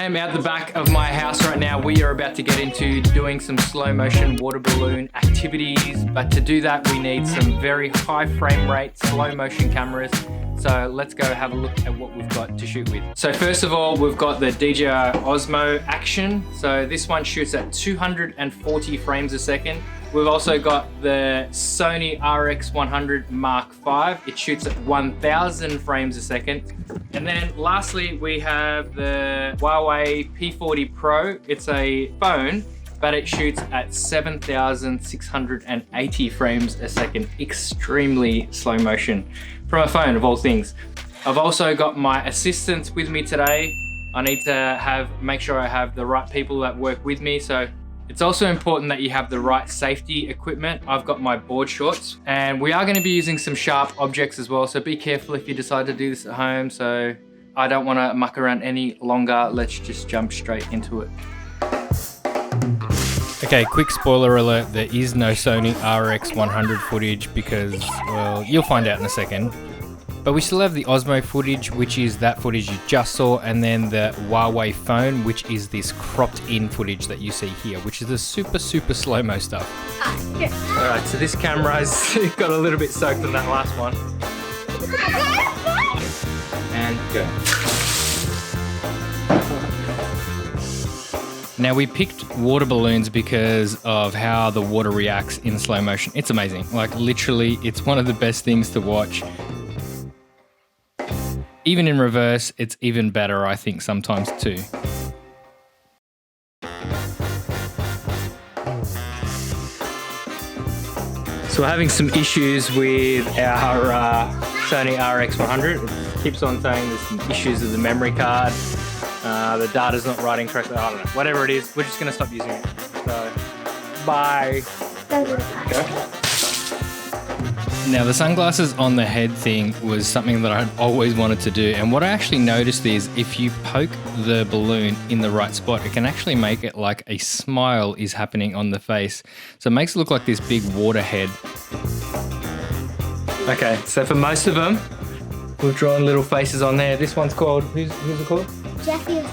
am at the back of my house right now. We are about to get into doing some slow motion water balloon activities, but to do that we need some very high frame rate slow motion cameras. So let's go have a look at what we've got to shoot with. So first of all, we've got the DJI Osmo Action. So this one shoots at 240 frames a second. We've also got the Sony RX100 Mark V. It shoots at 1000 frames a second. And then lastly, we have the Huawei P40 Pro. It's a phone, but it shoots at 7680 frames a second. Extremely slow motion from a phone of all things. I've also got my assistants with me today. I need to make sure I have the right people that work with me. So it's also important that you have the right safety equipment. I've got my board shorts and we are going to be using some sharp objects as well. So be careful if you decide to do this at home. So I don't want to muck around any longer. Let's just jump straight into it. Okay, quick spoiler alert, there is no Sony RX100 footage because, well, you'll find out in a second. But we still have the Osmo footage, which is that footage you just saw, and then the Huawei phone, which is this cropped in footage that you see here, which is the super slow-mo stuff. Alright, so this camera's got a little bit soaked on that last one. And go. Now we picked water balloons because of how the water reacts in slow motion. It's amazing. Like literally, it's one of the best things to watch. Even in reverse, it's even better, I think, sometimes too. So we're having some issues with our Sony RX100. It keeps on saying there's some issues with the memory card. The data's not writing correctly. I don't know. Whatever it is, we're just going to stop using it. So, bye. Go. Now, the sunglasses on the head thing was something that I'd always wanted to do. And what I actually noticed is if you poke the balloon in the right spot, it can actually make it like a smile is happening on the face. So it makes it look like this big water head. Okay, so for most of them, we've drawn little faces on there. This one's called, who's it called? Jeffy or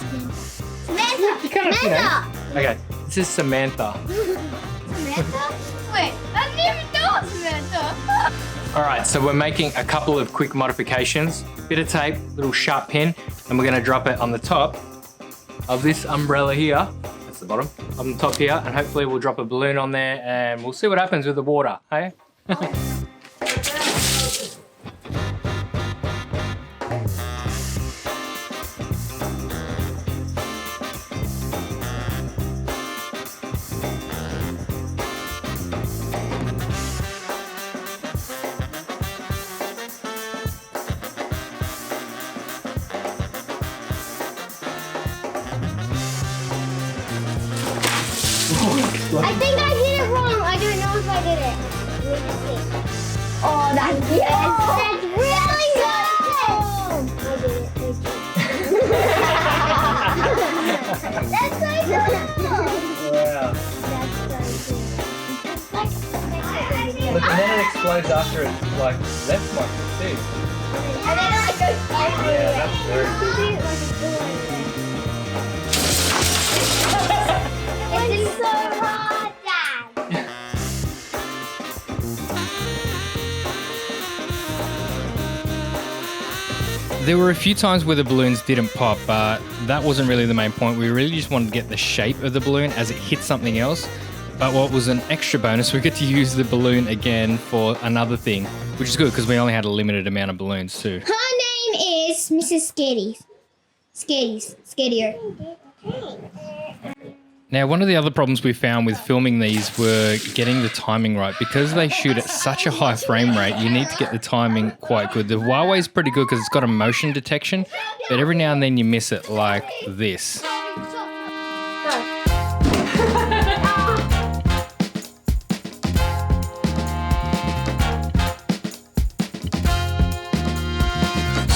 Samantha. Samantha! Okay, this is Samantha. Samantha? Wait, I didn't even know it was Samantha. Alright, so we're making a couple of quick modifications. Bit of tape, little sharp pin, and we're going to drop it on the top of this umbrella here. That's the bottom. On the top here, and hopefully we'll drop a balloon on there and we'll see what happens with the water, hey? I think I did it wrong. I don't know if I did it. Oh, that's yes. That's really good. I did it. That's so good. Wow. That's so good. Look, and then it explodes after it, like, left my too. And then it like goes everywhere. Yeah, that's very good. It's so hard, Dad. There were a few times where the balloons didn't pop, but that wasn't really the main point. We really just wanted to get the shape of the balloon as it hit something else. But what was an extra bonus, we get to use the balloon again for another thing, which is good because we only had a limited amount of balloons too. Her name is Mrs. Skittier. Now, one of the other problems we found with filming these were getting the timing right. Because they shoot at such a high frame rate, you need to get the timing quite good. The Huawei's pretty good because it's got a motion detection, but every now and then you miss it like this.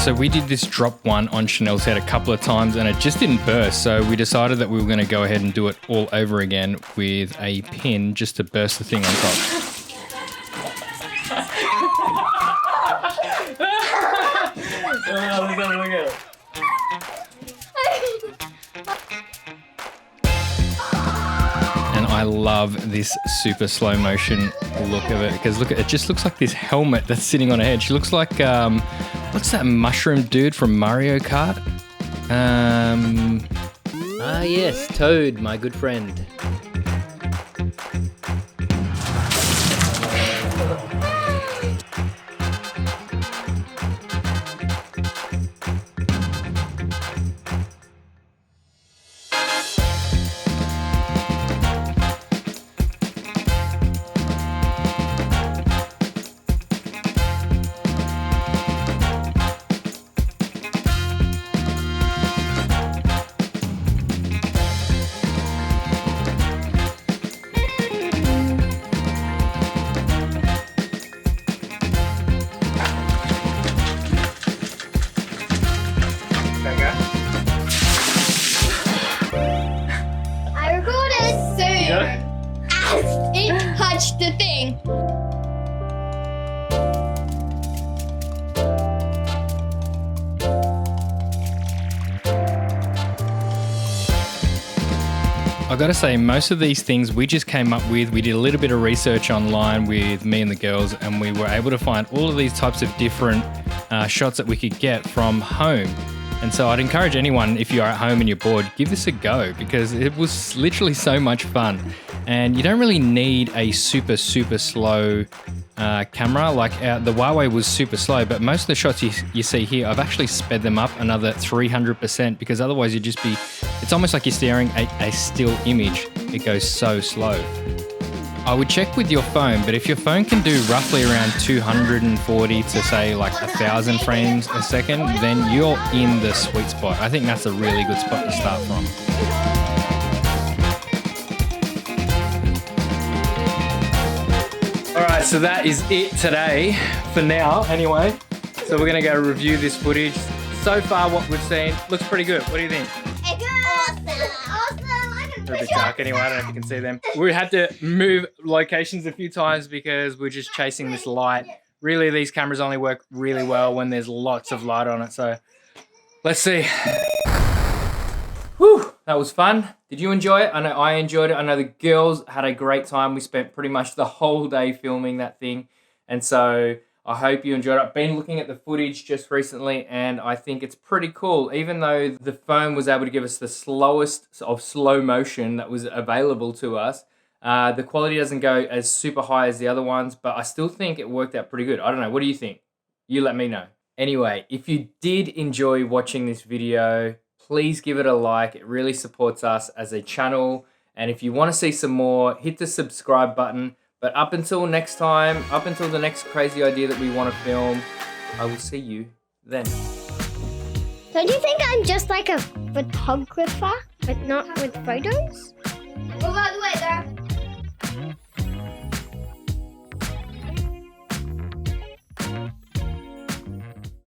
So we did this drop one on Chanel's head a couple of times and it just didn't burst. So we decided that we were going to go ahead and do it all over again with a pin just to burst the thing on top. I love this super slow motion look of it because look, it just looks like this helmet that's sitting on her head. She looks like, what's that mushroom dude from Mario Kart? Ah yes, Toad, my good friend. I recorded soon as it touched the thing. I gotta say, most of these things we just came up with. We did a little bit of research online with me and the girls, and we were able to find all of these types of different shots that we could get from home. And so I'd encourage anyone, if you're at home and you're bored, give this a go because it was literally so much fun. And you don't really need a super slow camera. Like the Huawei was super slow, but most of the shots you see here, I've actually sped them up another 300% because otherwise you'd just be, it's almost like you're staring at a still image. It goes so slow. I would check with your phone, but if your phone can do roughly around 240 to say like 1,000 frames a second, then you're in the sweet spot. I think that's a really good spot to start from. Alright, so that is it today, for now anyway. So we're gonna go review this footage. So far what we've seen looks pretty good. What do you think? It's awesome. They're a bit dark anyway, I don't know if you can see them. We had to move locations a few times because we're just chasing this light. Really, these cameras only work really well when there's lots of light on it, so let's see. Whew, that was fun. Did you enjoy it? I know I enjoyed it. I know the girls had a great time. We spent pretty much the whole day filming that thing, and so I hope you enjoyed it. I've been looking at the footage just recently and I think it's pretty cool. Even though the phone was able to give us the slowest of slow motion that was available to us, the quality doesn't go as super high as the other ones, but I still think it worked out pretty good. I don't know, what do you think? You let me know. Anyway, if you did enjoy watching this video, please give it a like. It really supports us as a channel. And if you want to see some more, hit the subscribe button. But up until next time, up until the next crazy idea that we want to film, I will see you then. Don't you think I'm just like a photographer, but not with photos? Oh, by the way,